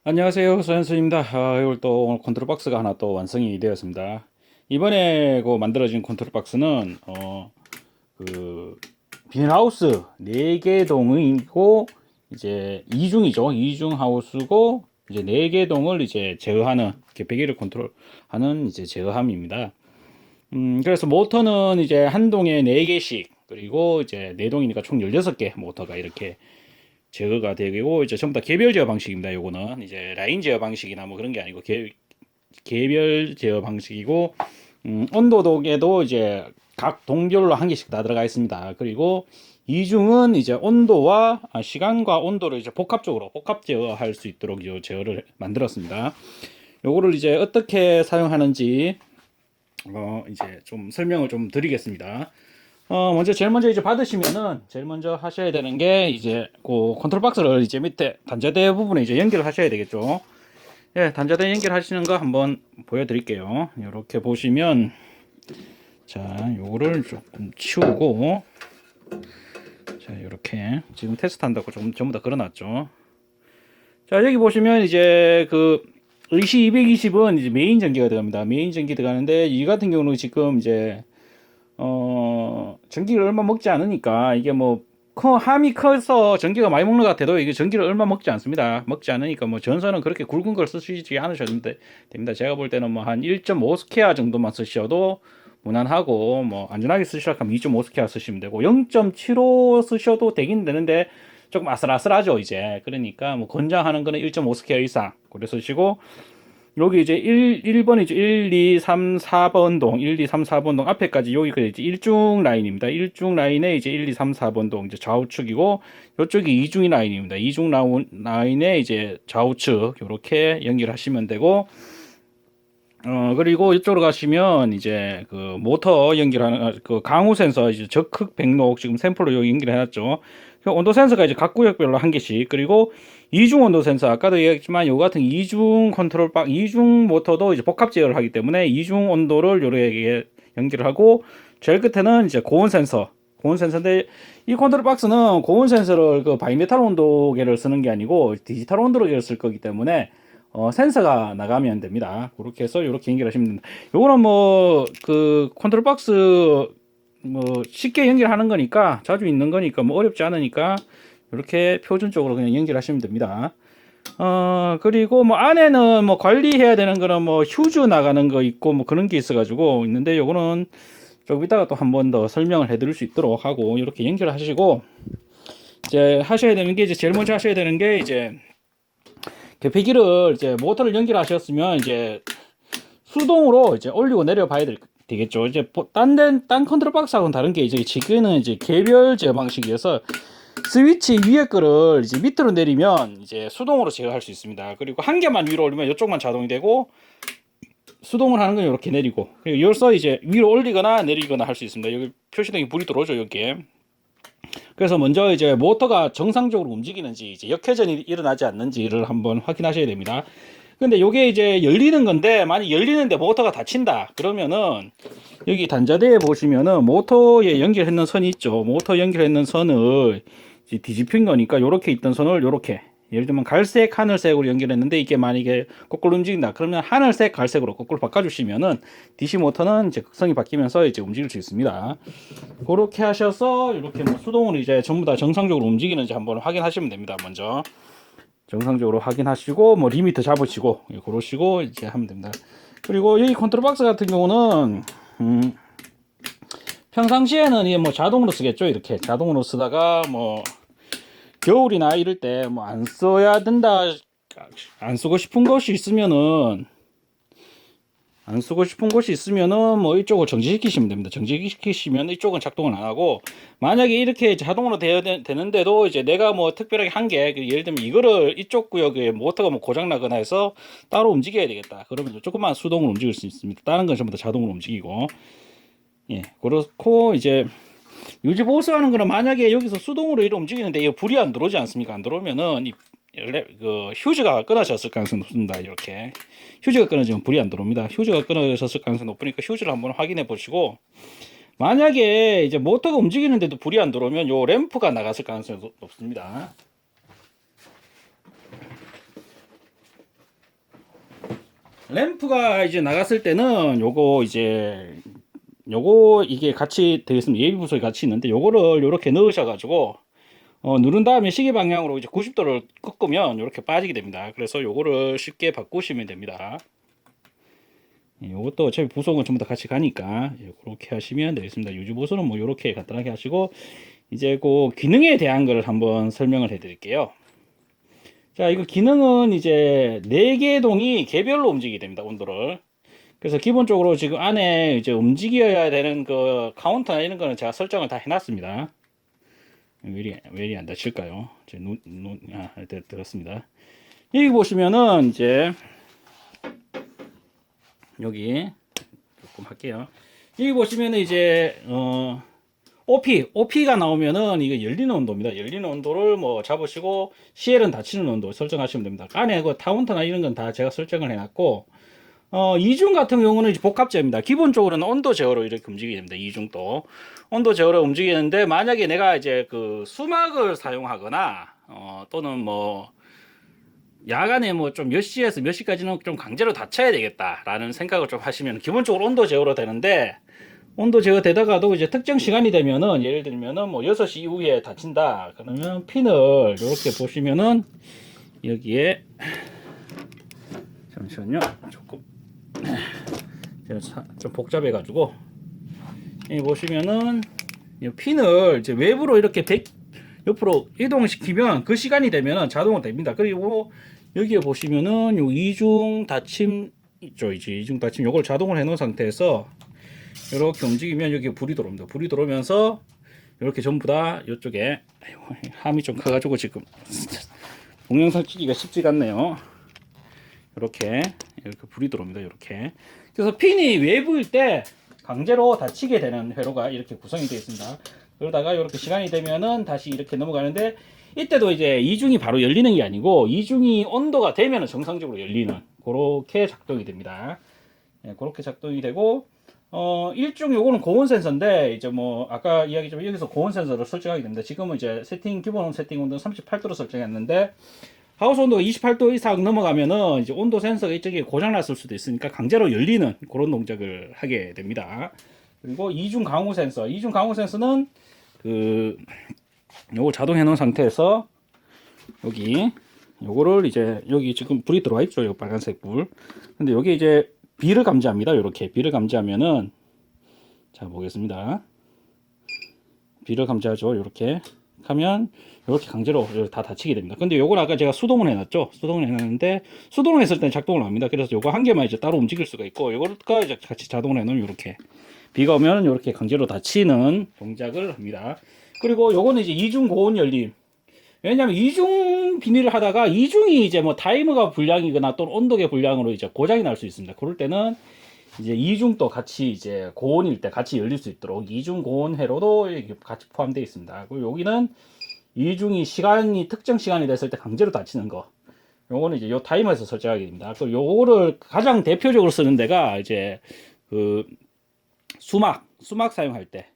안녕하세요, 소현수입니다. 오늘 또 오늘 컨트롤 박스가 하나 또 완성이 되었습니다. 이번에 그 만들어진 컨트롤 박스는 그 비닐하우스 4개 동이고 이제 이중이죠. 이중 하우스고 이제 4개 동을 이제 제어하는 개폐기를 컨트롤하는 이제 제어함입니다. 그래서 모터는 이제 한 동에 4개씩 그리고 이제 4동이니까 총 16개 모터가 이렇게 제어가 되고 이제 전부 다 개별 제어 방식입니다. 요거는 이제 라인 제어 방식이나 뭐 그런 게 아니고 개별 제어 방식이고 온도독에도 이제 각 동별로 한 개씩 다 들어가 있습니다. 그리고 이중은 이제 온도와 시간과 온도를 이제 복합적으로 복합 제어할 수 있도록 요 제어를 만들었습니다. 요거를 이제 어떻게 사용하는지 이제 좀 설명을 좀 드리겠습니다. 제일 먼저 이제 받으시면은 제일 먼저 하셔야 되는 게 이제 그 컨트롤 박스를 이제 밑에 단자대 부분에 이제 연결을 하셔야 되겠죠. 예, 단자대 연결하시는 거 한번 보여드릴게요. 이렇게 보시면 자, 요거를 조금 치우고 자, 이렇게 지금 테스트한다고 좀 전부 다 걸어놨죠. 자, 여기 보시면 이제 그 의시 220은 이제 메인 전기가 들어갑니다. 메인 전기 들어가는데 이 같은 경우는 지금 이제 전기를 얼마 먹지 않으니까 이게 뭐 함이 커서 전기가 많이 먹는 것 같아도 이게 전기를 얼마 먹지 않습니다. 먹지 않으니까 뭐 전선은 그렇게 굵은 걸 쓰시지 않으셔도 됩니다. 제가 볼 때는 뭐 한 1.5 스퀘어 정도만 쓰셔도 무난하고 뭐 안전하게 쓰시려고 하면 2.5 스퀘어 쓰시면 되고 0.75 쓰셔도 되긴 되는데 조금 아슬아슬하죠 이제. 그러니까 뭐 권장하는 거는 1.5 스퀘어 이상 그래 쓰시고 여기 이제 1번이죠. 1, 2, 3, 4번 동, 1, 2, 3, 4번 동 앞에까지 여기가 이제 일중 라인입니다. 일중 라인에 이제 1, 2, 3, 4번 동 이제 좌우측이고 이쪽이 이중 라인입니다. 이중 라인에 이제 좌우측 이렇게 연결하시면 되고 그리고 이쪽으로 가시면 이제 그 모터 연결하는 그 강우 센서 이제 적극 백록 지금 샘플로 여기 연결해놨죠. 온도 센서가 이제 각 구역별로 한 개씩 그리고 이중 온도 센서 아까도 얘기했지만 요 같은 이중 컨트롤 이중 모터도 이제 복합 제어를 하기 때문에 이중 온도를 요렇게 연결을 하고 제일 끝에는 이제 고온 센서인데 이 컨트롤 박스는 고온 센서를 그 바이메탈 온도계를 쓰는 게 아니고 디지털 온도계를 쓸 거기 때문에 센서가 나가면 됩니다. 그렇게 해서 이렇게 연결하시면 됩니다. 요거는 뭐 그 컨트롤 박스 뭐 쉽게 연결하는 거니까 자주 있는 거니까 뭐 어렵지 않으니까 이렇게 표준적으로 그냥 연결하시면 됩니다. 그리고 뭐 안에는 뭐 관리해야 되는 거는 뭐 휴즈 나가는 거 있고 뭐 그런 게 있어가지고 있는데 요거는 조금 이따가 또 한 번 더 설명을 해드릴 수 있도록 하고 이렇게 연결하시고 이제 하셔야 되는 게 이제 제일 먼저 하셔야 되는 게 이제 개폐기를 이제 모터를 연결하셨으면 이제 수동으로 이제 올리고 내려 봐야 되겠죠. 이제 딴 컨트롤 박스하고는 다른 게 이제 지금은 이제 개별 제어 방식이어서 스위치 위에 거를 이제 밑으로 내리면 이제 수동으로 제어할 수 있습니다. 그리고 한 개만 위로 올리면 이쪽만 자동이 되고 수동을 하는 건 이렇게 내리고 그리고 여기서 이제 위로 올리거나 내리거나 할 수 있습니다. 여기 표시등이 불이 들어오죠, 여기에. 그래서 먼저 이제 모터가 정상적으로 움직이는지 이제 역회전이 일어나지 않는지를 한번 확인하셔야 됩니다. 근데 요게 이제 열리는 건데 만약 열리는데 모터가 닫힌다 그러면은 여기 단자대에 보시면은 모터에 연결했는 선이 있죠. 모터 연결했는 선을 이제 뒤집힌 거니까 요렇게 있던 선을 요렇게 예를 들면 갈색 하늘색으로 연결했는데 이게 만약에 거꾸로 움직인다 그러면 하늘색 갈색으로 거꾸로 바꿔주시면은 DC 모터는 이제 극성이 바뀌면서 이제 움직일 수 있습니다. 그렇게 하셔서 이렇게 뭐 수동으로 이제 전부 다 정상적으로 움직이는지 한번 확인하시면 됩니다. 먼저 정상적으로 확인하시고 뭐 리미트 잡으시고 그러시고 이제 하면 됩니다. 그리고 여기 컨트롤 박스 같은 경우는 평상시에는 이게 뭐 자동으로 쓰겠죠. 이렇게 자동으로 쓰다가 뭐 겨울이나 이럴 때 뭐 안 써야 된다 안 쓰고 싶은 것이 있으면은 뭐 이쪽을 정지시키시면 됩니다. 정지시키시면 이쪽은 작동을 안 하고 만약에 이렇게 자동으로 되어야 되는데도 이제 내가 뭐 특별하게 한 게 예를 들면 이거를 이쪽 구역에 모터가 뭐 고장 나거나 해서 따로 움직여야 되겠다. 그러면 조금만 수동으로 움직일 수 있습니다. 다른 건 전부 다 자동으로 움직이고 예 그렇고 이제 유지 보수하는 거는 만약에 여기서 수동으로 이렇게 움직이는데 이거 불이 안 들어오지 않습니까? 안 들어오면은 그 휴즈가 끊어졌을 가능성이 높습니다. 이렇게 휴즈가 끊어지면 불이 안 들어옵니다. 휴즈가 끊어졌을 가능성이 높으니까 휴즈를 한번 확인해 보시고 만약에 이제 모터가 움직이는데도 불이 안 들어오면 요 램프가 나갔을 가능성이 높습니다. 램프가 이제 나갔을 때는 요거 이제 요거 이게 같이 되겠습니다. 예비 부속이 같이 있는데 요거를 요렇게 넣으셔 가지고 누른 다음에 시계 방향으로 이제 90도를 꺾으면 이렇게 빠지게 됩니다. 그래서 요거를 쉽게 바꾸시면 됩니다. 요것도 어차피 부속은 전부 다 같이 가니까 그렇게 하시면 되겠습니다. 유지 보수는 뭐 이렇게 간단하게 하시고, 이제 그 기능에 대한 걸 한번 설명을 해 드릴게요. 자, 이거 기능은 이제 4개 동이 개별로 움직이게 됩니다. 온도를. 그래서 기본적으로 지금 안에 이제 움직여야 되는 그 카운터나 이런 거는 제가 설정을 다 해놨습니다. 왜 이리 안 닫힐까요? 제 들었습니다. 여기 보시면은 이제 여기 조금 할게요. 여기 보시면은 이제 OP가 나오면은 이게 열리는 온도입니다. 열리는 온도를 뭐 잡으시고 CL은 닫히는 온도 설정하시면 됩니다. 안에 그 카운터나 이런 건 다 제가 설정을 해놨고, 이중 같은 경우는 이제 복합제입니다. 기본적으로는 온도 제어로 이렇게 움직이게 됩니다. 이중도 온도 제어로 움직이는데, 만약에 내가 이제 그 수막을 사용하거나 또는 뭐 야간에 뭐 좀 몇 시에서 몇 시까지는 좀 강제로 닫혀야 되겠다라는 생각을 좀 하시면 기본적으로 온도 제어로 되는데, 온도 제어 되다가도 이제 특정 시간이 되면은, 예를 들면은 뭐 6시 이후에 닫힌다 그러면 핀을 이렇게 보시면은 여기에 잠시만요, 조금 좀 복잡해 가지고, 여기 보시면은 이 핀을 이제 외부로 이렇게 옆으로 이동시키면 그 시간이 되면은 자동으로 됩니다. 그리고 여기에 보시면은 요 이중 닫힘 있죠. 이제 이중 닫힘 요걸 자동으로 해 놓은 상태에서 이렇게 움직이면 여기 불이 들어옵니다. 불이 들어오면서 이렇게 전부 다 이쪽에, 함이 좀 커가지고 지금 동영상 찍기가 쉽지가 않네요. 이렇게 불이 들어옵니다. 이렇게. 그래서 핀이 외부일 때 강제로 닫히게 되는 회로가 이렇게 구성이 되어 있습니다. 그러다가 이렇게 시간이 되면은 다시 이렇게 넘어가는데, 이때도 이제 이중이 바로 열리는 게 아니고 이중이 온도가 되면은 정상적으로 열리는, 그렇게 작동이 됩니다. 그렇게 작동이 되고, 일중 요거는 고온 센서인데, 이제 뭐 아까 이야기 좀 여기서 고온 센서를 설정하게 됩니다. 지금은 이제 기본 세팅 온도는 38도로 설정했는데, 하우스 온도가 28도 이상 넘어가면은 이제 온도 센서가 이쪽에 고장 났을 수도 있으니까 강제로 열리는 그런 동작을 하게 됩니다. 그리고 이중 강우 센서는 요거 자동 해놓은 상태에서 요거를 이제 여기 지금 불이 들어와 있죠. 요 빨간색 불. 근데 여기 이제 비를 감지합니다. 요렇게 비를 감지하면은, 자 보겠습니다. 비를 감지하죠. 요렇게 하면 이렇게 강제로 다 닫히게 됩니다. 근데 요건 아까 제가 수동을 해놨죠. 수동을 해놨는데, 수동을 했을 때는 작동을 합니다. 그래서 요거 한 개만 이제 따로 움직일 수가 있고, 요거가 이제 같이 자동으로 해놓으면 이렇게 비가 오면 이렇게 강제로 닫히는 동작을 합니다. 그리고 요거는 이제 이중 고온 열림. 왜냐면 이중 비닐을 하다가 이중이 이제 뭐 타이머가 불량이거나 또는 온도계 불량으로 이제 고장이 날 수 있습니다. 그럴 때는 이제 이중도 같이 이제 고온일 때 같이 열릴 수 있도록 이중 고온 회로도 같이 포함되어 있습니다. 그리고 여기는 이중이 특정 시간이 됐을 때 강제로 닫히는 거. 요거는 이제 요 타이머에서 설정하게 됩니다. 그 요거를 가장 대표적으로 쓰는 데가 이제 그 수막 사용할 때.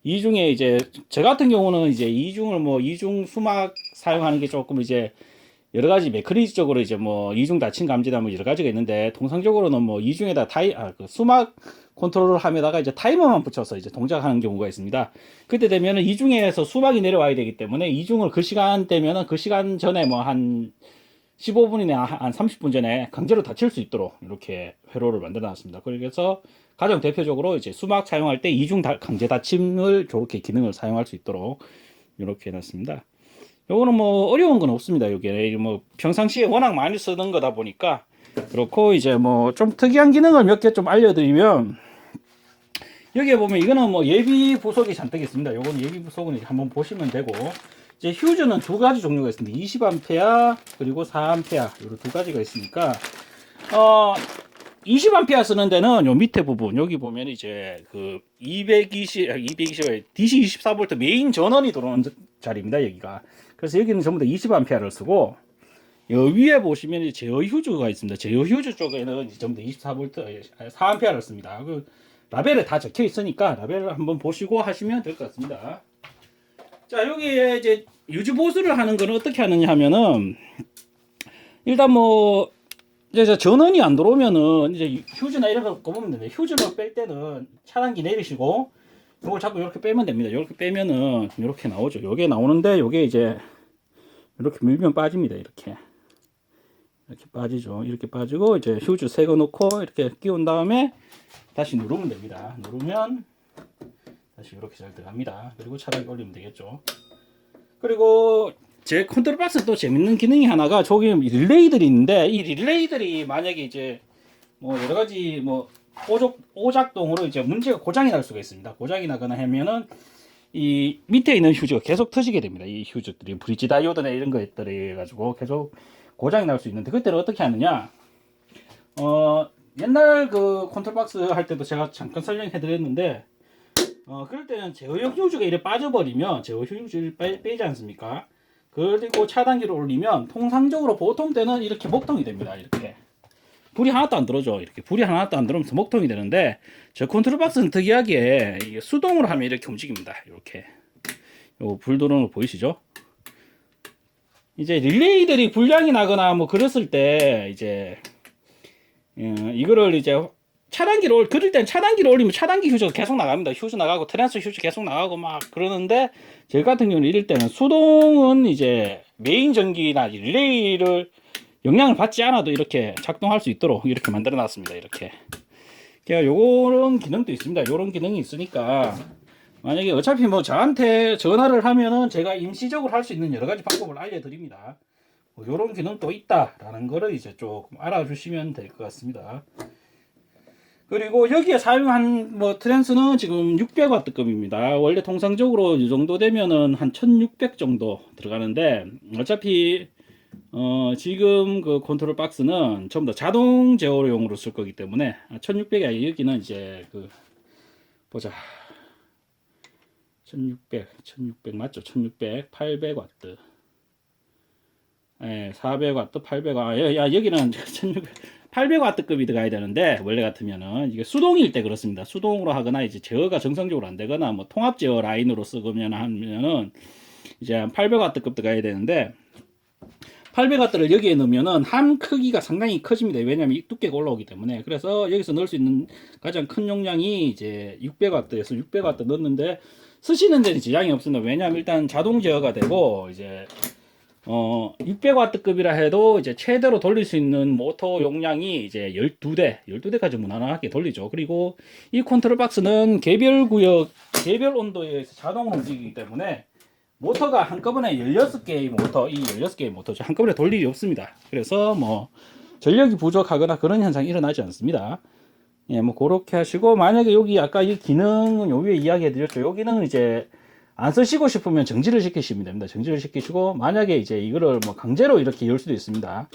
이중에 이제 저 같은 경우는 이제 이중 수막 사용하는 게 조금 이제 여러 가지 메커니즘적으로 이제 뭐 이중 닫힘 감지나 뭐 여러 가지가 있는데, 통상적으로는 뭐 이중에다 그 수막 컨트롤을 하면다가 이제 타이머만 붙여서 이제 동작하는 경우가 있습니다. 그때 되면은 이중에서 수막이 내려와야 되기 때문에 이중을 그 시간 되면은 그 시간 전에 뭐 한 15분이나 한 30분 전에 강제로 닫힐 수 있도록 이렇게 회로를 만들어 놨습니다. 그래서 가장 대표적으로 이제 수막 사용할 때 이중 강제 닫힘을 저렇게 기능을 사용할 수 있도록 이렇게 해놨습니다. 요거는 뭐 어려운 건 없습니다. 요게 뭐 평상시에 워낙 많이 쓰는 거다 보니까 그렇고, 이제 뭐 좀 특이한 기능을 몇 개 좀 알려드리면, 여기에 보면 이거는 뭐 예비 부속이 잔뜩 있습니다. 요거는 예비 부속은 한번 보시면 되고, 이제 휴즈는 두 가지 종류가 있습니다. 20A 그리고 4A 이런 두 가지가 있으니까, 20A 쓰는 데는 요 밑에 부분 여기 보면 이제 그 DC 24V 메인 전원이 들어오는 자리입니다. 여기가. 그래서 여기는 전부 다 20A를 쓰고, 여 위에 보시면 제어 휴즈가 있습니다. 제어 휴즈 쪽에는 전부 다 24V 4A를 씁니다. 그 라벨에 다 적혀 있으니까 라벨을 한번 보시고 하시면 될 것 같습니다. 자, 여기에 이제 유지 보수를 하는 거는 어떻게 하느냐 하면은, 일단 뭐 이제 전원이 안 들어오면은 이제 휴즈나 이런 거 꼽으면 되는데, 휴즈를 뺄 때는 차단기 내리시고 이걸 자꾸 이렇게 빼면 됩니다. 이렇게 빼면은 이렇게 나오죠. 요게 나오는데 요게 이제 이렇게 밀면 빠집니다. 이렇게 빠지죠. 이렇게 빠지고 이제 휴즈 새 거 놓고 이렇게 끼운 다음에 다시 누르면 됩니다. 누르면 다시 이렇게 잘 들어갑니다. 그리고 차단기 올리면 되겠죠. 그리고 제 컨트롤 박스 또 재밌는 기능이 하나가 저기 릴레이들이 있는데, 이 릴레이들이 만약에 이제 뭐 여러 가지 뭐 오작동으로 이제 문제가 고장이 날 수가 있습니다. 고장이 나거나 하면은 이 밑에 있는 휴즈가 계속 터지게 됩니다. 이 휴즈들이 브릿지 다이오드나 이런 것들이 가지고 계속 고장이 날 수 있는데, 그때는 어떻게 하느냐? 옛날 그 컨트롤 박스 할 때도 제가 잠깐 설명해 드렸는데, 그럴 때는 제어용 휴즈가 이렇게 빠져버리면 제어 휴즈를 빼지 않습니까? 그리고 차단기를 올리면 통상적으로 보통 때는 이렇게 먹통이 됩니다. 이렇게 불이 하나도 안 들어오죠. 이렇게 불이 하나도 안 들어오면서 먹통이 되는데, 저 컨트롤 박스는 특이하게 이게 수동으로 하면 이렇게 움직입니다. 이렇게 요 불 들어오는 거 보이시죠? 이제 릴레이들이 불량이 나거나 뭐 그랬을 때 이제 이거를 이제 차단기를 그럴 땐 차단기를 올리면 차단기 휴즈가 계속 나갑니다. 휴즈 나가고 트랜스 휴즈 계속 나가고 막 그러는데, 제 같은 경우는 이럴 때는 수동은 이제 메인 전기나 릴레이를 영향을 받지 않아도 이렇게 작동할 수 있도록 이렇게 만들어 놨습니다. 이렇게 요런 기능도 있습니다. 요런 기능이 있으니까 만약에 어차피 뭐 저한테 전화를 하면은 제가 임시적으로 할 수 있는 여러 가지 방법을 알려드립니다. 뭐 요런 기능도 있다라는 거를 이제 조금 알아주시면 될 것 같습니다. 그리고 여기에 사용한 뭐 트랜스는 지금 600W급입니다. 원래 통상적으로 이 정도 되면은 한 1600 정도 들어가는데, 어차피 지금 그 컨트롤 박스는 전부 다 자동 제어용으로 쓸 거기 때문에 1600이 아니라 여기는 이제 그 보자, 1600 맞죠? 1600 800W, 예, 400W 800W, 야 여기는 800W급이 들어가야 되는데, 원래 같으면은 이게 수동일 때 그렇습니다. 수동으로 하거나 이제 제어가 정상적으로 안 되거나 뭐 통합 제어 라인으로 쓰거나 하면은 이제 800W급 들어가야 되는데, 800W를 여기에 넣으면은 함 크기가 상당히 커집니다. 왜냐면 이 두께가 올라오기 때문에. 그래서 여기서 넣을 수 있는 가장 큰 용량이 이제 600W에서 600W 넣는데, 쓰시는 데는 지장이 없습니다. 왜냐면 일단 자동 제어가 되고, 이제 600W급이라 해도 이제 최대로 돌릴 수 있는 모터 용량이 이제 12대까지 무난하게 돌리죠. 그리고 이 컨트롤 박스는 개별 구역, 개별 온도에 자동으로 움직이기 때문에 모터가 한꺼번에 16개의 모터, 이 16개의 모터죠. 한꺼번에 돌 일이 없습니다. 그래서 뭐 전력이 부족하거나 그런 현상이 일어나지 않습니다. 예, 뭐 그렇게 하시고, 만약에 여기 아까 이 기능은 요 위에 이야기해 드렸죠. 요 기능은 이제 안 쓰시고 싶으면 정지를 시키시면 됩니다. 정지를 시키시고, 만약에 이제 이거를 뭐 강제로 이렇게 열 수도 있습니다.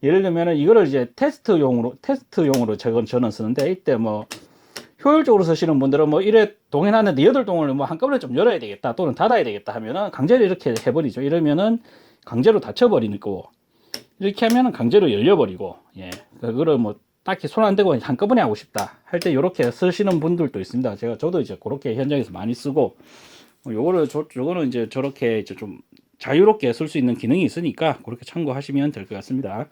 예를 들면은 이거를 이제 테스트용으로 저는 쓰는데, 이때 뭐 효율적으로 쓰시는 분들은 뭐 이래 동행하는데 8동을 뭐 한꺼번에 좀 열어야 되겠다 또는 닫아야 되겠다 하면은 강제로 이렇게 해버리죠. 이러면은 강제로 닫혀버리는 거고, 이렇게 하면은 강제로 열려버리고, 예, 그거를 뭐 딱히 손 안 대고 한꺼번에 하고 싶다 할 때 이렇게 쓰시는 분들도 있습니다. 저도 이제 그렇게 현장에서 많이 쓰고, 요거는 이제 저렇게 이제 좀 자유롭게 쓸 수 있는 기능이 있으니까 그렇게 참고하시면 될 것 같습니다.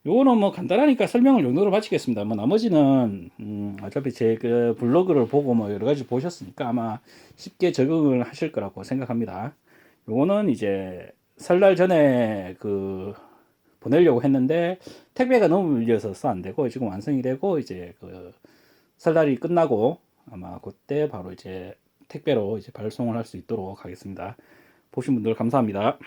요거는 뭐 간단하니까 설명을 정도로 마치겠습니다. 뭐 나머지는 어차피 제 그 블로그를 보고 뭐 여러 가지 보셨으니까 아마 쉽게 적응을 하실 거라고 생각합니다. 요거는 이제 설날 전에 그 보내려고 했는데 택배가 너무 밀려서 안 되고, 지금 완성이 되고 이제 그 설날이 끝나고 아마 그때 바로 이제 택배로 이제 발송을 할 수 있도록 하겠습니다. 보신 분들 감사합니다.